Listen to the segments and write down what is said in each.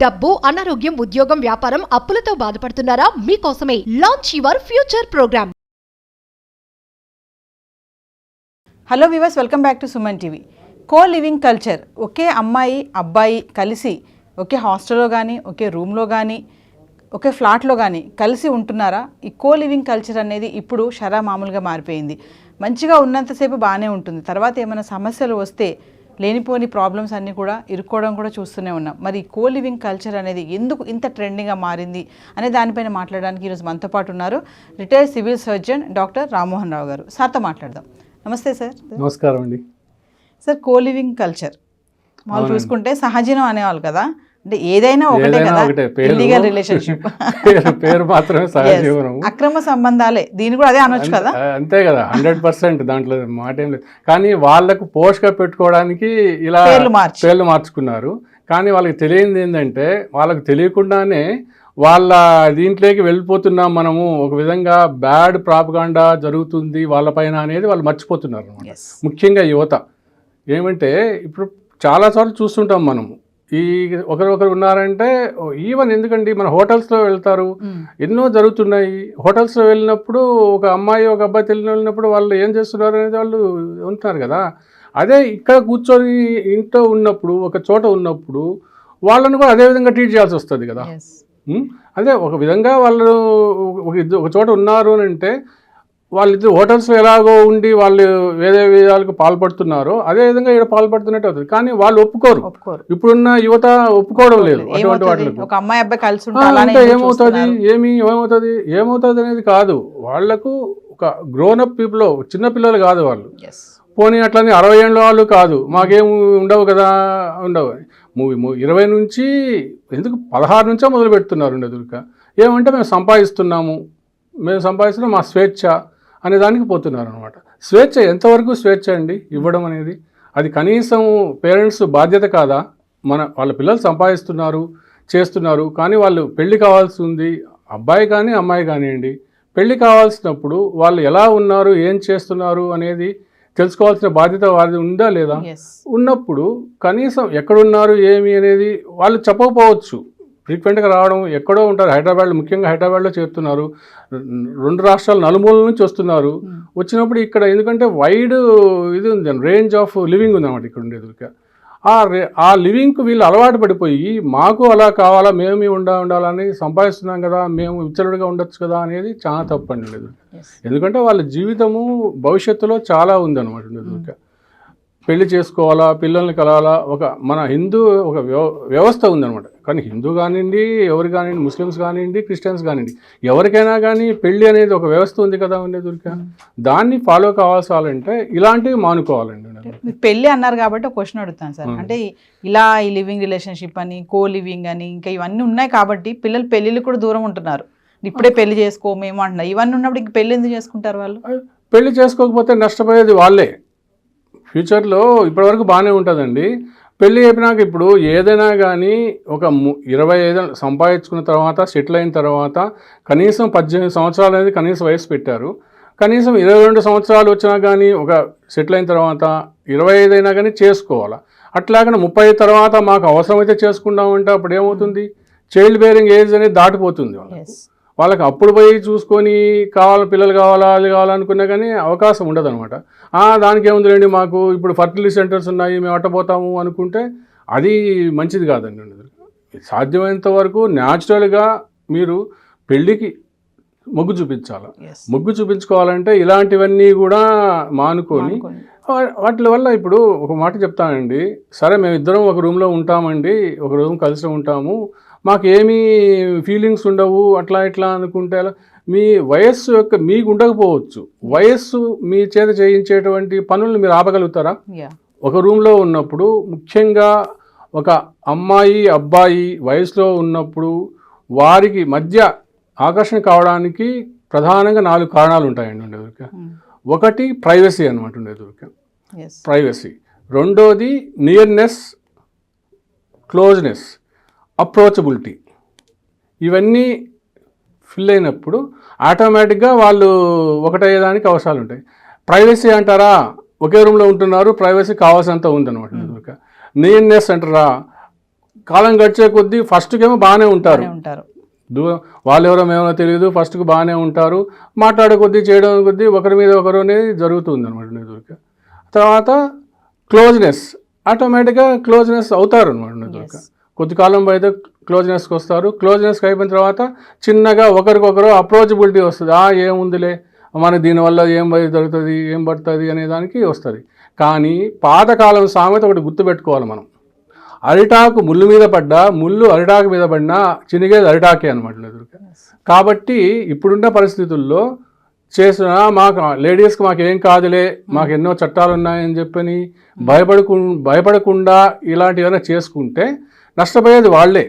డబ్బు, అనారోగ్యం, ఉద్యోగం, వ్యాపారం, అప్పులతో బాధపడుతున్నారా? మీకోసమే launch your future program. Hello viewers, welcome back to Suman TV. Co living culture, ఒకే అమ్మాయి అబ్బాయి కలిసి ఒకే హాస్టల్లో కానీ ఒకే రూమ్లో కానీ ఒకే ఫ్లాట్లో కానీ కలిసి ఉంటున్నారా? ఈ కో లివింగ్ కల్చర్ అనేది ఇప్పుడు షరా మామూలుగా మారిపోయింది. మంచిగా ఉన్నంతసేపు బాగానే ఉంటుంది, తర్వాత ఏమైనా సమస్యలు వస్తే లేనిపోని ప్రాబ్లమ్స్ అన్నీ కూడా ఇరుక్కోవడం కూడా చూస్తూనే ఉన్నాం. మరి కో లివింగ్ కల్చర్ అనేది ఎందుకు ఇంత ట్రెండింగ్గా మారింది అనే దానిపైన మాట్లాడడానికి ఈరోజు మనతో పాటు ఉన్నారు retired civil surgeon doctor Rammohan Rao గారు. సార్తో మాట్లాడదాం. నమస్తే సార్. నమస్కారం అండి. సార్, కో లివింగ్ కల్చర్ వాళ్ళు చూసుకుంటే సహజీవనం అనేవాళ్ళు కదా, అంటే ఏదైనా ఒకటే కదా, ఇల్లీగల్ రిలేషన్షిప్ పేరు మాత్రమే సహజీవనం, అక్రమ సంబంధాలే, దీని కూడా అదే అనొచ్చు కదా. అంతే కదా, 100% దాంట్లో మాట ఏం లేదు. కానీ వాళ్ళకు పోషక పెట్టుకోవడానికి ఇలా పేర్లు మార్చుకున్నారు. కానీ వాళ్ళకి తెలియంది ఏంటంటే, వాళ్ళకి తెలియకుండానే వాళ్ళ దీంట్లోకి వెళ్ళిపోతున్నాం మనము, ఒక విధంగా బ్యాడ్ ప్రాపగాండా జరుగుతుంది వాళ్ళపైన అనేది వాళ్ళు మర్చిపోతున్నారు అన్నమాట. ముఖ్యంగా యువత ఏమంటే, ఇప్పుడు చాలాసార్లు చూస్తుంటాం మనము, ఈ ఒకరు ఉన్నారంటే ఈవెన్ ఎందుకండి మన హోటల్స్లో వెళ్తారు, ఎన్నో జరుగుతున్నాయి. హోటల్స్లో వెళ్ళినప్పుడు ఒక అమ్మాయి ఒక అబ్బాయి వెళ్ళినప్పుడు వాళ్ళు ఏం చేస్తున్నారు అనేది వాళ్ళు ఉంటున్నారు కదా. అదే ఇక్కడ కూర్చొని ఇంట్లో ఉన్నప్పుడు, ఒక చోట ఉన్నప్పుడు వాళ్ళని కూడా అదే విధంగా ట్రీట్ చేయాల్సి వస్తుంది కదా. అదే ఒక విధంగా వాళ్ళు ఒక చోట ఉన్నారు అని అంటే, వాళ్ళిద్దరు హోటల్స్లో ఎలాగో ఉండి వాళ్ళు వేరే విధాలకు పాల్పడుతున్నారో అదేవిధంగా ఇక్కడ పాల్పడుతున్నట్టు అవుతుంది. కానీ వాళ్ళు ఒప్పుకోరు. ఇప్పుడున్న యువత ఒప్పుకోవడం లేదు అటువంటి వాటికి. ఒక అమ్మాయి అబ్బాయి కలిసి అంటే ఏమవుతుంది అనేది కాదు. వాళ్లకు ఒక గ్రోనప్ పీపుల్, చిన్నపిల్లలు కాదు వాళ్ళు. పోనీ అట్లని 60 ఏళ్ళ వాళ్ళు కాదు, మాకేం ఉండవు కదా, ఉండవు. 20 నుంచి ఎందుకు 16 నుంచే మొదలు పెడుతున్నారు ఉండదుక. ఏమంటే మేము సంపాదిస్తున్నాము మా స్వేచ్ఛ అనే దానికి పోతున్నారు అనమాట. స్వేచ్ఛ ఎంతవరకు స్వేచ్ఛ అండి ఇవ్వడం అనేది? అది కనీసం పేరెంట్స్ బాధ్యత కాదా? వాళ్ళ పిల్లలు సంపాదిస్తున్నారు, చేస్తున్నారు, కానీ వాళ్ళు పెళ్లి కావాల్సి ఉంది, అబ్బాయి కానీ అమ్మాయి కానివ్వండి. పెళ్లి కావాల్సినప్పుడు వాళ్ళు ఎలా ఉన్నారు, ఏం చేస్తున్నారు అనేది తెలుసుకోవాల్సిన బాధ్యత వారిది ఉందా లేదా? ఉన్నప్పుడు కనీసం ఎక్కడున్నారు ఏమి అనేది వాళ్ళు చెప్పకపోవచ్చు. ఫ్రీక్వెంట్గా రావడం, ఎక్కడో ఉంటారు, హైదరాబాద్లో, ముఖ్యంగా హైదరాబాద్లో చేరుతున్నారు, 2 రాష్ట్రాల నలుమూల నుంచి వస్తున్నారు. వచ్చినప్పుడు ఇక్కడ ఎందుకంటే వైడ్ ఇది ఉంది, రేంజ్ ఆఫ్ లివింగ్ ఉందన్నమాట ఇక్కడ ఉండేది. ఆ లివింగ్కు వీళ్ళు అలవాటు పడిపోయి మాకు అలా కావాలా, మేము ఉండాలని సంపాదిస్తున్నాం కదా, మేము విచ్చలుడిగా ఉండొచ్చు కదా అనేది చాలా తప్పండి ఉండేది. ఎందుకంటే వాళ్ళ జీవితము భవిష్యత్తులో చాలా ఉందన్నమాట ఉండేది. పెళ్లి చేసుకోవాలా, పిల్లల్ని కలాలా, మన హిందూ ఒక వ్యవస్థ ఉందన్నమాట. కానీ హిందూ కానివ్వండి, ఎవరు కానివ్వండి, ముస్లిమ్స్ కానివ్వండి, క్రిస్టియన్స్ కానివ్వండి, ఎవరికైనా కానీ పెళ్లి అనేది ఒక వ్యవస్థ ఉంది కదా ఉండేది. దాన్ని ఫాలో కావాల్సాలంటే ఇలాంటివి మానుకోవాలండి. పెళ్లి అన్నారు కాబట్టి ఒక క్వశ్చన్ అడుగుతాను సార్. అంటే ఇలా ఈ లివింగ్ రిలేషన్షిప్ అని, కో లివింగ్ అని, ఇంకా ఇవన్నీ ఉన్నాయి కాబట్టి పిల్లలు పెళ్లిళ్ళు కూడా దూరం ఉంటున్నారు. ఇప్పుడే పెళ్లి చేసుకో మేము అంటున్నారు. ఇవన్నీ ఉన్నప్పుడు ఇంక పెళ్లి ఎందుకు చేసుకుంటారు వాళ్ళు? పెళ్లి చేసుకోకపోతే నష్టపోయేది వాళ్ళే. ఫ్యూచర్లో ఇప్పటివరకు బాగానే ఉంటుందండి. పెళ్ళి అయిపోయినాక ఇప్పుడు ఏదైనా కానీ ఒక 25 సంపాదించుకున్న తర్వాత, సెటిల్ అయిన తర్వాత కనీసం 18 సంవత్సరాలు అనేది కనీస వయసు పెట్టారు. కనీసం 22 సంవత్సరాలు వచ్చినా కానీ ఒక సెటిల్ అయిన తర్వాత 25 అయినా కానీ చేసుకోవాలి. అట్లాగనే 30 తర్వాత మాకు అవసరమైతే చేసుకుంటామంటే అప్పుడు ఏమవుతుంది, చైల్డ్ బేరింగ్ ఏజ్ అనేది దాటిపోతుంది వాళ్ళకి. అప్పుడు పోయి చూసుకొని పిల్లలు కావాలా, అది కావాలనుకున్నా కానీ అవకాశం ఉండదు అనమాట. దానికి ఏముందిలేండి, మాకు ఇప్పుడు ఫర్టిలిటీ సెంటర్స్ ఉన్నాయి, మేము అట్టపోతాము అనుకుంటే అది మంచిది కాదండి. సాధ్యమైనంత వరకు న్యాచురల్గా మీరు పెళ్ళికి మొగ్గు చూపించాలి. మొగ్గు చూపించుకోవాలంటే ఇలాంటివన్నీ కూడా మానుకొని వాటి వల్ల ఇప్పుడు ఒక మాట చెప్తానండి. సరే మేమిద్దరం ఒక రూమ్లో ఉంటామండి, ఒక రూమ్ కలిసి ఉంటాము, మాకు ఏమీ ఫీలింగ్స్ ఉండవు అట్లా ఇట్లా అనుకుంటే మీ వయస్సు మీకు ఉండకపోవచ్చు. వయస్సు మీ చేత చేయించేటువంటి పనులను మీరు ఆపగలుగుతారా? ఒక రూమ్లో ఉన్నప్పుడు, ముఖ్యంగా ఒక అమ్మాయి అబ్బాయి వయసులో ఉన్నప్పుడు వారికి మధ్య ఆకర్షణ కావడానికి ప్రధానంగా 4 కారణాలు ఉంటాయండి ఉండేదొరిక. ఒకటి ప్రైవసీ అనమాట ఉండేదొరిక, ప్రైవసీ. రెండోది నియర్నెస్, క్లోజ్నెస్, అప్రోచబిలిటీ. ఇవన్నీ ఫిల్ అయినప్పుడు ఆటోమేటిక్గా వాళ్ళు ఒకటయ్యేదానికి అవసరాలు ఉంటాయి. ప్రైవసీ అంటారా, ఒకే రూమ్లో ఉంటున్నారు, ప్రైవసీ కావాల్సినంత ఉందన్నమాట. నియర్నెస్ అంటారా, కాలం గడిచే కొద్దీ ఫస్ట్కేమో బాగానే ఉంటారు, ఉంటారు. వాళ్ళు ఎవరో మేమో తెలియదు, ఫస్ట్కి బాగానే ఉంటారు, మాట్లాడే కొద్దీ చేయడం కొద్దీ ఒకరి మీద ఒకరు అనేది జరుగుతుంది అనమాట. తర్వాత క్లోజ్నెస్, ఆటోమేటిక్గా క్లోజ్నెస్ అవుతారు అనమాట. కొద్ది కాలం అయితే క్లోజ్నెస్కి వస్తారు. క్లోజ్నెస్కి అయిపోయిన తర్వాత చిన్నగా ఒకరికొకరు అప్రోచబిలిటీ వస్తుంది. ఏముందిలే మనకి దీనివల్ల ఏం జరుగుతుంది, ఏం పడుతుంది అనే దానికి వస్తుంది. కానీ పాతకాలం సామెత ఒకటి గుర్తుపెట్టుకోవాలి మనం, అరిటాకు ముళ్ళు మీద పడ్డా, ముళ్ళు అరిటాకు మీద పడినా చినిగేది అరిటాకే అనమాట. కాబట్టి ఇప్పుడున్న పరిస్థితుల్లో చేసిన మాకు లేడీస్కి మాకేం కాదులే, మాకు ఎన్నో చట్టాలు ఉన్నాయని చెప్పని భయపడకుండా ఇలాంటివైనా చేసుకుంటే నష్టపోయేది వాళ్ళే.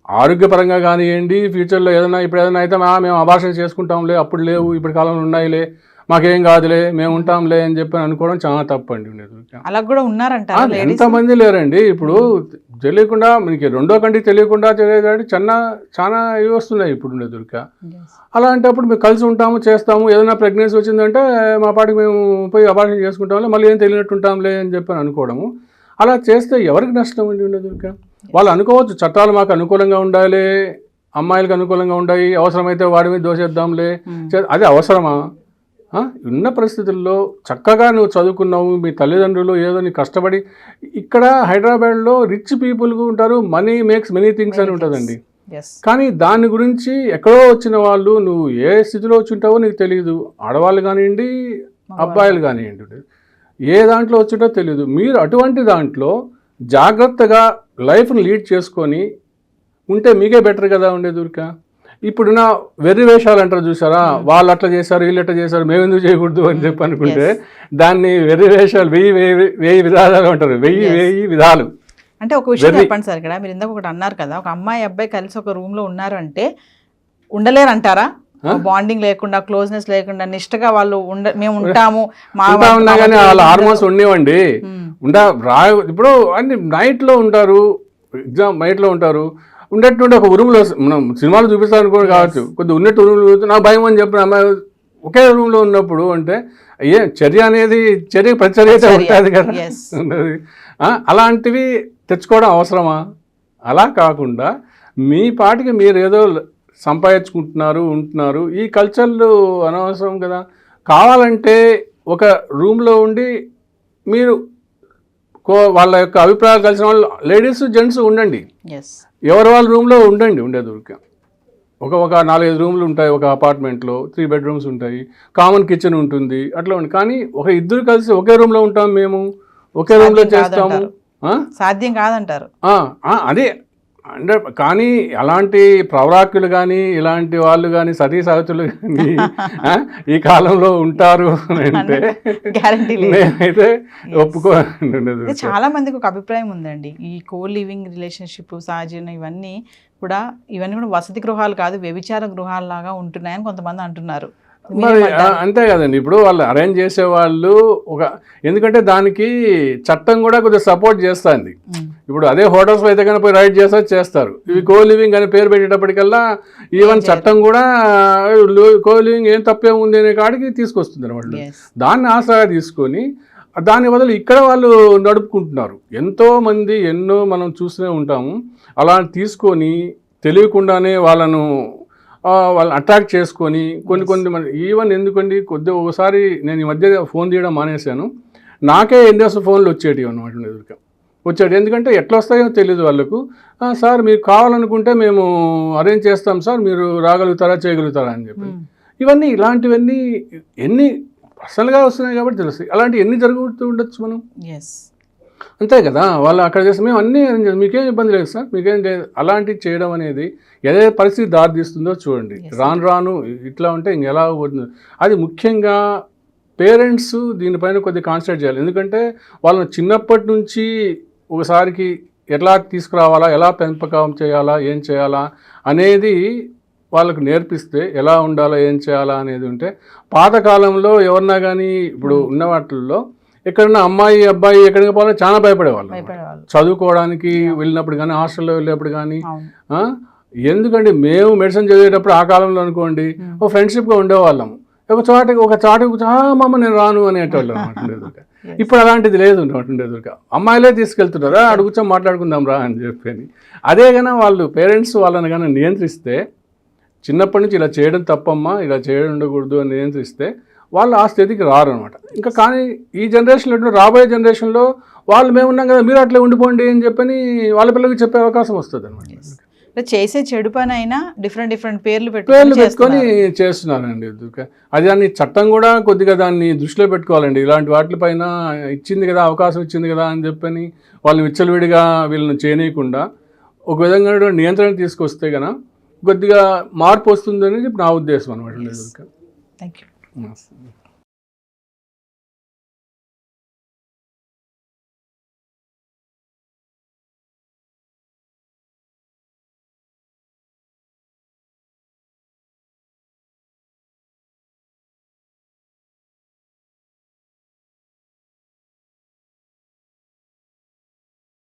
ఆరోగ్యపరంగా కానివ్వండి, ఫ్యూచర్లో ఇప్పుడు ఏదైనా అయితే మేము అబార్షణ చేసుకుంటాంలే, అప్పుడు లేవు, ఇప్పుడు కాలంలో ఉన్నాయిలే, మాకేం కాదులే, మేము ఉంటాంలే అని చెప్పి అనుకోవడం చాలా తప్పండి. అలా కూడా ఉన్నారంట, ఎంతమంది లేరండి. ఇప్పుడు తెలియకుండా మీకు రెండో కంటికి తెలియకుండా తెలియదంటే చాలా ఇవి వస్తున్నాయి ఇప్పుడు దొరిక. అలాంటప్పుడు మేము కలిసి ఉంటాము, చేస్తాము. ఏదైనా ప్రెగ్నెన్సీ వచ్చిందంటే మా పాటికి మేము పోయి అబార్షణ చేసుకుంటాంలే, మళ్ళీ ఏం తెలియనట్టు ఉంటాంలే అని చెప్పి అనుకోవడము. అలా చేస్తే ఎవరికి నష్టం అండి ఉండేదొరిక? వాళ్ళు అనుకోవచ్చు చట్టాలు మాకు అనుకూలంగా ఉండాలి, అమ్మాయిలకు అనుకూలంగా ఉండాలి, అవసరమైతే వాడి మీద దోషేద్దాంలే. అది అవసరమా? ఉన్న పరిస్థితుల్లో చక్కగా నువ్వు చదువుకున్నావు, మీ తల్లిదండ్రులు ఏదో నీ కష్టపడి, ఇక్కడ హైదరాబాద్లో రిచ్ పీపుల్ ఉంటారు, మనీ మేక్స్ మెనీ థింగ్స్ అని ఉంటుందండి. కానీ దాని గురించి ఎక్కడో వచ్చిన వాళ్ళు, నువ్వు ఏ స్థితిలో వచ్చి ఉంటావో నీకు తెలియదు. ఆడవాళ్ళు కానివ్వండి, అబ్బాయిలు కానివ్వండి, ఏ దాంట్లో వచ్చింటో తెలియదు. మీరు అటువంటి దాంట్లో జాగ్రత్తగా లైఫ్ని లీడ్ చేసుకొని ఉంటే మీకే బెటర్ కదా ఉండేదూరిక. ఇప్పుడున్న వెర్రి వేషాలు అంటారు చూసారా, వాళ్ళు అట్లా చేశారు, వీళ్ళు అట్లా చేశారు, మేము ఎందుకు చేయకూడదు అని చెప్పి అనుకుంటే దాన్ని వెర్రి వేషాలు, వెయ్యి విధాలు అంటారు. వెయ్యి విధాలు. అంటే ఒక విషయం చెప్పండి సార్, ఇక్కడ మీరు ఇందాక ఒకటి అన్నారు కదా, ఒక అమ్మాయి అబ్బాయి కలిసి ఒక రూమ్ లో ఉన్నారు అంటే ఉండలేరు అంటారా? బాండింగ్ లేకుండా, క్లోజ్నెస్ లేకుండా, నిష్టగా వాళ్ళు మేము ఉంటాము ఉన్నా కానీ వాళ్ళ హార్మోన్స్ ఉండేవండి. ఇప్పుడు అన్ని నైట్లో ఉంటారు, ఎగ్జామ్ నైట్లో ఉంటారు, ఉండేటువంటి ఒక రూమ్లో మనం సినిమాలు చూపిస్తాను కూడా కావచ్చు, కొద్దిగా ఉన్నట్టు రూమ్లో నాకు భయం అని చెప్పిన అమ్మాయి ఒకే రూమ్లో ఉన్నప్పుడు అంటే చర్య అనేది ప్రతిచర్య అయితే ఉంటుంది కదా. అలాంటివి తెచ్చుకోవడం అవసరమా? అలా కాకుండా మీ పాటికి మీరు ఏదో సంపాదించుకుంటున్నారు, ఉంటున్నారు. ఈ కల్చర్లు అనవసరం కదా. కావాలంటే ఒక రూమ్లో ఉండి మీరు వాళ్ళ యొక్క అభిప్రాయాలు కలిసిన వాళ్ళు లేడీస్ జెంట్స్ ఉండండి, ఎవరి వాళ్ళ రూమ్లో ఉండండి. ఉండేదూరిక ఒక 4-5 రూమ్లు ఉంటాయి, ఒక అపార్ట్మెంట్లో 3 బెడ్రూమ్స్ ఉంటాయి, కామన్ కిచెన్ ఉంటుంది, అట్లా ఉంది. కానీ ఒక ఇద్దరు కలిసి ఒకే రూమ్లో ఉంటాం, మేము ఒకే రూమ్లో చేస్తాము, సాధ్యం కాదంటారు. అదే అంటే కానీ అలాంటి ప్రవరాకులు కానీ ఇలాంటి వాళ్ళు కానీ సతీ సావిత్రులు కానీ ఈ కాలంలో ఉంటారు అంటే నేనైతే ఒప్పుకోండి. చాలా మందికి ఒక అభిప్రాయం ఉందండి, ఈ కో లివింగ్ రిలేషన్షిప్ సహజీవనం ఇవన్నీ కూడా వసతి గృహాలు కాదు, వ్యభిచార గృహాల లాగా ఉంటున్నాయని కొంతమంది అంటున్నారు. మరి అంతే కదండి. ఇప్పుడు వాళ్ళు అరేంజ్ చేసేవాళ్ళు ఎందుకంటే దానికి చట్టం కూడా కొద్దిగా సపోర్ట్ చేస్తుంది. ఇప్పుడు అదే హోటల్స్లో అయితే కనుక పోయి రైడ్ చేస్తారు. ఇవి కో లివింగ్ అని పేరు పెట్టేటప్పటికల్లా ఈవెన్ చట్టం కూడా కో లివింగ్ ఏం తప్పే ఉంది అనే కాడికి తీసుకొస్తుంది వాళ్ళు. దాన్ని ఆసరా తీసుకొని దాని బదులు ఇక్కడ వాళ్ళు నడుపుకుంటున్నారు. ఎంతోమంది ఎన్నో మనం చూస్తూనే ఉంటాము. అలా తీసుకొని తెలియకుండానే వాళ్ళను అట్రాక్ట్ చేసుకొని కొన్ని ఈవెన్ ఎందుకండి కొద్దిగా ఒకసారి నేను ఈ మధ్య ఫోన్ తీయడం మానేశాను, నాకే ఎన్నో ఫోన్లు వచ్చేటివి అనమాట వచ్చాడు. ఎందుకంటే ఎట్లా వస్తాయో తెలియదు వాళ్ళకు. సార్ మీరు కావాలనుకుంటే మేము అరేంజ్ చేస్తాం సార్, మీరు రాగలుగుతారా చేయగలుగుతారా అని చెప్పి. ఇలాంటివన్నీ ఎన్ని పర్సనల్గా వస్తున్నాయి కాబట్టి తెలుస్తాయి. అలాంటివి ఎన్ని జరుగుతూ ఉండొచ్చు మనం, అంతే కదా. వాళ్ళు అక్కడ చేస్తే మేము అన్నీ మీకేం ఇబ్బంది లేదు సార్, మీకేం లేదు. అలాంటివి చేయడం అనేది ఏదే పరిస్థితి దారితీస్తుందో చూడండి. రాను ఇట్లా ఉంటే ఇంకెలా అవుతుంది. అది ముఖ్యంగా పేరెంట్స్ దీనిపైన కొద్దిగా కాన్సన్ట్రేట్ చేయాలి. ఎందుకంటే వాళ్ళని చిన్నప్పటి నుంచి ఒకసారికి ఎట్లా తీసుకురావాలా, ఎలా పెంపకం చేయాలా, ఏం చేయాలా అనేది వాళ్ళకు నేర్పిస్తే ఎలా ఉండాలా, ఏం చేయాలా అనేది ఉంటే, పాతకాలంలో ఎవరన్నా కానీ ఇప్పుడు ఉన్న వాటిల్లో ఎక్కడన్నా అమ్మాయి అబ్బాయి ఎక్కడికి పోవాలని చాలా భయపడేవాళ్ళు చదువుకోవడానికి వెళ్ళినప్పుడు కానీ, హాస్టల్లో వెళ్ళేప్పుడు కానీ. ఎందుకంటే మేము మెడిసిన్ చదివేటప్పుడు ఆ కాలంలో అనుకోండి ఒక ఫ్రెండ్షిప్గా ఉండేవాళ్ళము. ఒక చాటుకు మమ్మ నేను రాను అనేటోళ్ళు అనమాట. ఇప్పుడు అలాంటిది లేదు ఉండేదుగా. అమ్మాయిలే తీసుకెళ్తున్నారా, అడుగుచా మాట్లాడుకుందాం రా అని చెప్పని. అదే కన్నా వాళ్ళు పేరెంట్స్ వాళ్ళని కానీ నియంత్రిస్తే, చిన్నప్పటి నుంచి ఇలా చేయడం తప్పమ్మా, ఇలా చేయడం ఉండకూడదు అని నియంత్రిస్తే వాళ్ళు ఆ స్థితికి రారు అనమాట. ఇంకా కానీ ఈ జనరేషన్లో, రాబోయే జనరేషన్లో వాళ్ళు మేము ఉన్నాం కదా, మీరు అట్లా ఉండిపోండి అని చెప్పని వాళ్ళ పిల్లలకి చెప్పే అవకాశం వస్తుంది అనమాట. చేసే చెడు పని అయినా డిఫరెంట్ పేర్లు పెట్టుకొని చేస్తున్నారండి. అది దాన్ని చట్టం కూడా కొద్దిగా దాన్ని దృష్టిలో పెట్టుకోవాలండి. ఇలాంటి వాటిపైన ఇచ్చింది కదా, అవకాశం ఇచ్చింది కదా అని చెప్పని వాళ్ళని విచ్చలవిడిగా వీళ్ళని చేయనీయకుండా ఒక విధంగా నియంత్రణ తీసుకొస్తే కనుక కొద్దిగా మార్పు వస్తుంది అనేది నా ఉద్దేశం అనమాట. Thank you.